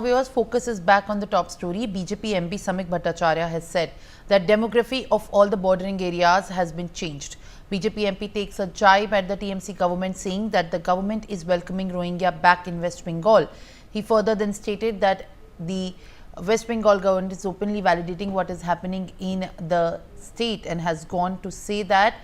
Viewers, focus is back on the top story. BJP MP Samik Bhattacharya has said that demography of all the bordering areas has been changed. BJP MP takes a jibe at the TMC government, saying that the government is welcoming Rohingya back in West Bengal. He further then stated that the West Bengal government is openly validating what is happening in the state and has gone to say that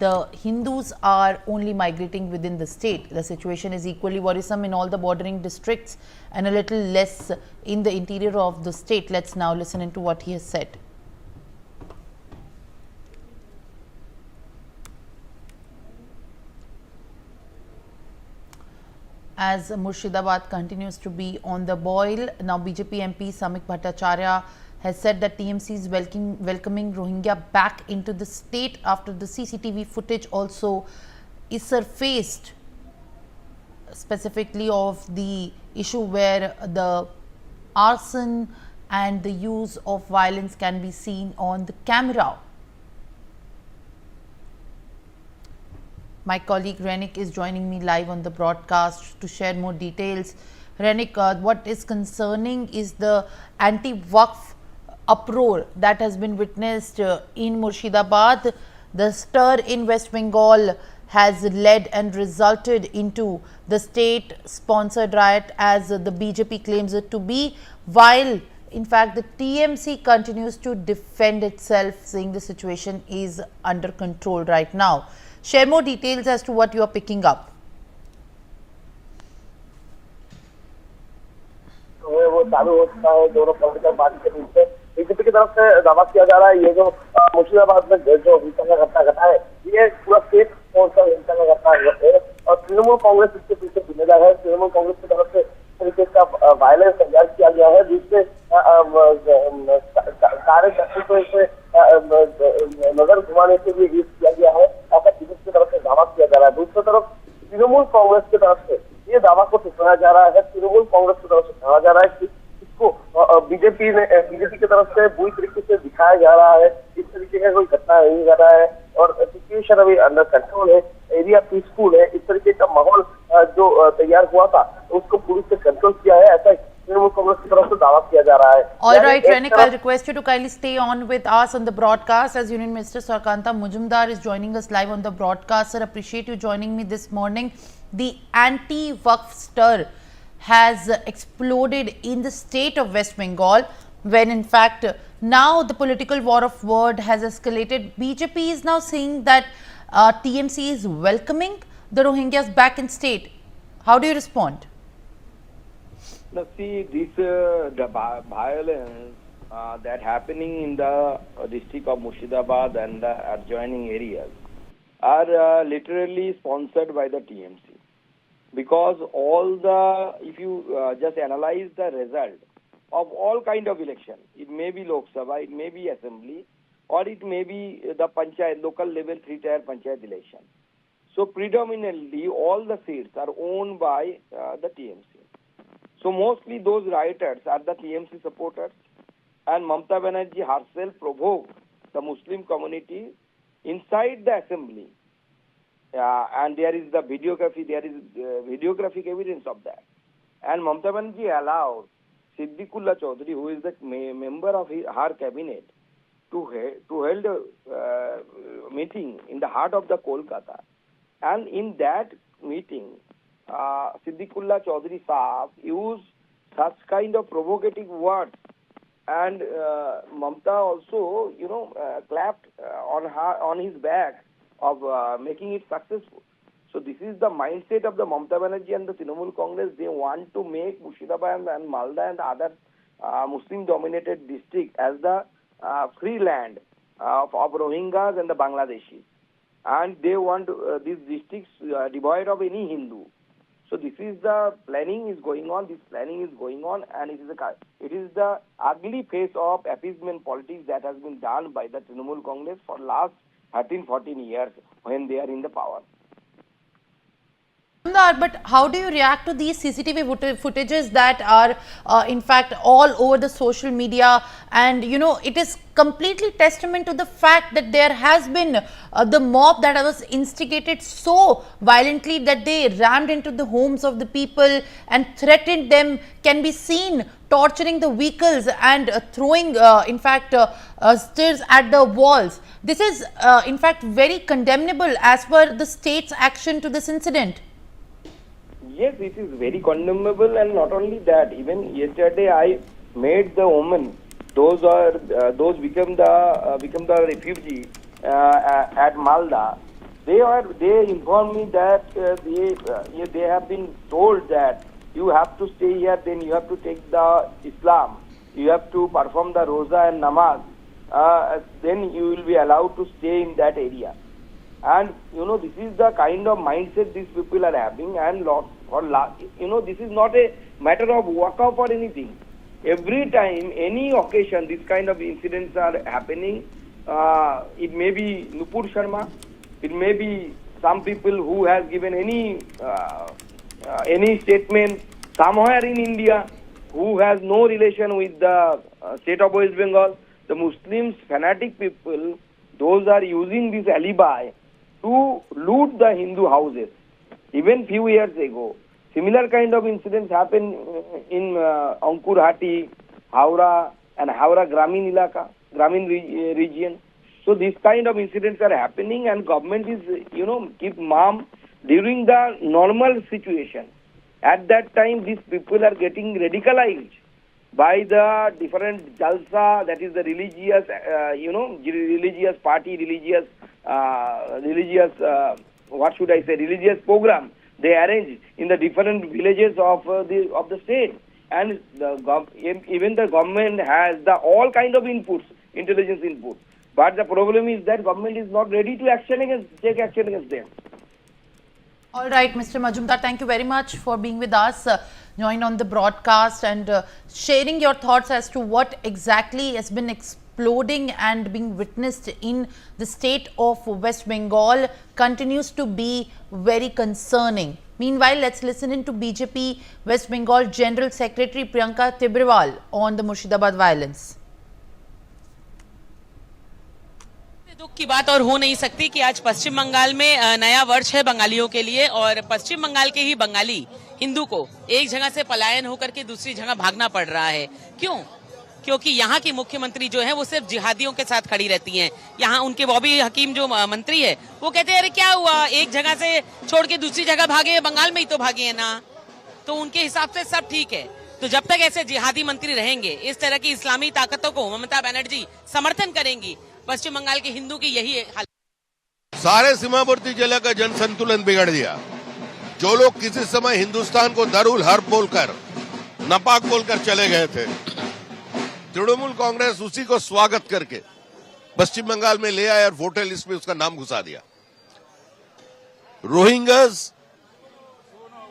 the Hindus are only migrating within the state. The situation is equally worrisome in all the bordering districts and a little less in the interior of the state. Let's now listen into what he has said. As Murshidabad continues to be on the boil, now BJP MP Samik Bhattacharya has said that TMC is welcoming Rohingya back into the state after the CCTV footage also is surfaced, specifically of the issue where the arson and the use of violence can be seen on the camera. My colleague Renik is joining me live on the broadcast to share more details. Renik, what is concerning is the anti-Waqf uproar that has been witnessed in Murshidabad. The stir in West Bengal has led and resulted into the state sponsored riot, as the BJP claims it to be, while in fact the TMC continues to defend itself, saying the situation is under control right now. Share more details as to what you are picking up. वो चालू होता है दोनों political party के बीच में। BJP की तरफ से दावा किया जा रहा है ये जो मुर्शिदाबाद में जो हिंसा का घटना घटा है ये पूरा स्टेट स्पॉन्सर हिंसा का घटना है और तृणमूल कांग्रेस इसके पीछे जिम्मेदार है। तृणमूल कांग्रेस की तरफ से तरीके का वायलेंस तैयार किया गया है जिससे कार्यकर्ता को इसे नजर घुमाने के लिए यूज किया गया है, ऐसा बीजेपी की तरफ से दावा किया जा रहा है। दूसरी तरफ तृणमूल कांग्रेस की तरफ से ये दावा को ठुकराया जा रहा है। तृणमूल कांग्रेस की तरफ से कहा जा रहा है कि इसको बीजेपी की तरफ से बुरी तरीके से दिखाया जा रहा है, इस तरीके का कोई घटना नहीं कर रहा है और सिचुएशन अभी अंडर कंट्रोल है, एरिया पीसफुल है। इस तरीके का माहौल जो तैयार हुआ था उसको पुलिस से कंट्रोल किया है, ऐसा तृणमूल कांग्रेस की तरफ से दावा किया जा रहा है। All right, Renik, I'll request you to kindly stay on with us on the broadcast as Union Minister Sarkanta Majumdar is joining us live on the broadcast. Sir, appreciate you joining me this morning. The anti-Waqf stir has exploded in the state of West Bengal, when in fact now the political war of word has escalated. BJP is now saying that TMC is welcoming the Rohingyas back in state. How do you respond? Now, see, this the violence that happening in the district of Murshidabad and the adjoining areas are literally sponsored by the TMC. Because all the, if you just analyze the result of all kind of election, it may be Lok Sabha, it may be Assembly, or it may be the Panchayat, local level 3-tier Panchayat election. So predominantly all the seats are owned by the TMC. So mostly those rioters are the TMC supporters, and Mamata Banerjee herself provoked the Muslim community inside the assembly. And there is the videography, there is videographic evidence of that. And Mamata Banerjee allowed Siddiqullah Chaudhary, who is the member of her cabinet, to hold a meeting in the heart of the Kolkata. And in that meeting, Siddiqullah Chaudhary Saab used such kind of provocative words, and Mamata also, clapped on his back of making it successful. So this is the mindset of the Mamata Banerjee and the Trinamool Congress. They want to make Murshidabad and Malda and other Muslim-dominated districts as the free land of Rohingyas and the Bangladeshis. And they want these districts devoid of any Hindu. So this is the planning is going on. This planning is going on, and it is the ugly face of appeasement politics that has been done by the Trinamool Congress for last 13-14 years when they are in the power. But how do you react to these CCTV footages that are in fact all over the social media, and you know, it is completely testament to the fact that there has been the mob that was instigated so violently that they rammed into the homes of the people and threatened them, can be seen torturing the vehicles and throwing in fact stairs at the walls. This is in fact very condemnable as per the state's action to this incident. Yes, this is very condemnable, and not only that. Even yesterday, I met the women. Those become the refugee at Malda. They informed me that they have been told that you have to stay here. Then you have to take the Islam. You have to perform the Roza and Namaz. Then you will be allowed to stay in that area. And you know, this is the kind of mindset these people are having, and this is not a matter of walk-off or anything. Every time, any occasion, this kind of incidents are happening. It may be Nupur Sharma, it may be some people who has given any statement somewhere in India who has no relation with the state of West Bengal. The Muslims, fanatic people, those are using this alibi to loot the Hindu houses. Even few years ago, similar kind of incidents happened in Ankurhati, Howrah, and Howrah Gramin region. So these kind of incidents are happening, and government is, keep mum during the normal situation. At that time, these people are getting radicalized by the different jalsa, that is the religious, religious party, religious religious program they arrange in the different villages of the state. And even the government has the all kind of inputs, intelligence inputs. But the problem is that government is not ready to take action against them. All right, Mr. Majumdar, thank you very much for being with us, joined on the broadcast and sharing your thoughts as to what exactly has been exploding and being witnessed in the state of West Bengal continues to be very concerning. Meanwhile, let's listen in to BJP West Bengal General Secretary Priyanka Tibrewal on the Murshidabad violence. दुख की बात और हो नहीं सकती कि आज पश्चिम बंगाल में नया वर्ष है बंगालियों के लिए, और पश्चिम बंगाल के ही बंगाली हिंदू को एक जगह से पलायन होकर के दूसरी जगह भागना पड़ रहा है। क्यों? क्योंकि यहाँ की मुख्यमंत्री जो है वो सिर्फ जिहादियों के साथ खड़ी रहती हैं। यहाँ उनके बॉबी हकीम जो मंत्री है वो कहते हैं अरे क्या हुआ, एक जगह से छोड़ के दूसरी जगह भागे, बंगाल में ही तो भागे है ना। तो उनके हिसाब से सब ठीक है। तो जब तक ऐसे जिहादी मंत्री रहेंगे, इस तरह की इस्लामी ताकतों को ममता बनर्जी समर्थन करेंगी, पश्चिम बंगाल के हिंदू की यही हाल। सारे सीमावर्ती जिले का जन संतुलन बिगड़ दिया। जो लोग किसी समय हिंदुस्तान को दरुल हर्ब बोलकर, नपाक बोलकर चले गए थे, तृणमूल कांग्रेस उसी को स्वागत करके पश्चिम बंगाल में ले आया और वोटर लिस्ट में उसका नाम घुसा दिया। रोहिंग्यास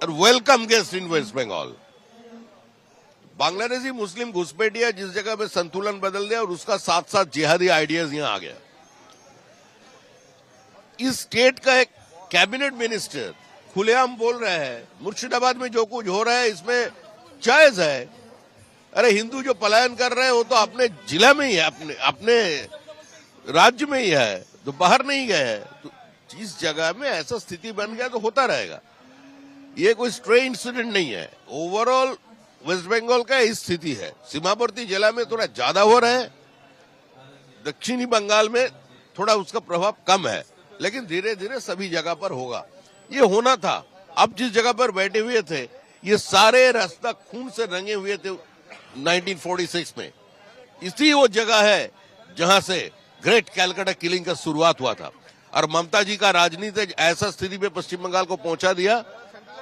और welcome guest in West Bengal. Bangladeshi Muslim घुसपैठिया जिस जगह पे संतुलन बदल दिया और उसका साथ साथ जिहादी आइडियाज यहां आ गया। इस स्टेट का एक कैबिनेट मिनिस्टर खुलेआम बोल रहा है मुर्शिदाबाद में जो कुछ हो रहा है इसमें जायज है। अरे हिंदू जो पलायन कर रहे हैं वो तो अपने जिला में ही है, अपने राज्य में ही है, तो बाहर नहीं गए हैं। तो जिस जगह में ऐसा स्थिति बन गया तो होता रहेगा। ये कोई स्ट्रे इंसिडेंट नहीं है। ओवरऑल वेस्ट बंगाल का इस स्थिति है। सीमावर्ती जिला में थोड़ा ज्यादा हो रहा है, दक्षिणी बंगाल में थोड़ा उसका प्रभाव कम है, लेकिन धीरे धीरे सभी जगह पर होगा। ये होना था। अब जिस जगह पर बैठे हुए थे ये सारे रास्ता खून से रंगे हुए थे 1946 में। इसी वो जगह है जहां से ग्रेट कैलकाटा किलिंग का शुरुआत हुआ था, और ममता जी का राजनीति ऐसा स्थिति में पश्चिम बंगाल को पहुंचा दिया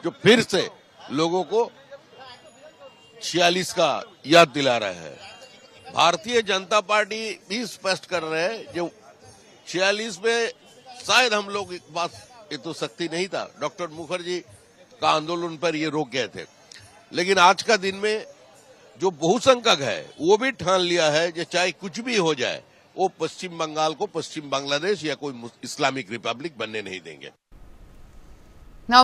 जो फिर से लोगों को 46 का याद दिला रहा है। भारतीय जनता पार्टी भी स्पष्ट कर रहे हैं जो 46 में शायद हम लोग एक बात, ये तो शक्ति नहीं था, डॉक्टर मुखर्जी का आंदोलन पर ये रोक गए थे, लेकिन आज का दिन में जो बहुसंख्यक है वो भी ठान लिया है कि चाहे कुछ भी हो जाए वो पश्चिम बंगाल को पश्चिम बांग्लादेश या कोई इस्लामिक रिपब्लिक बनने नहीं देंगे।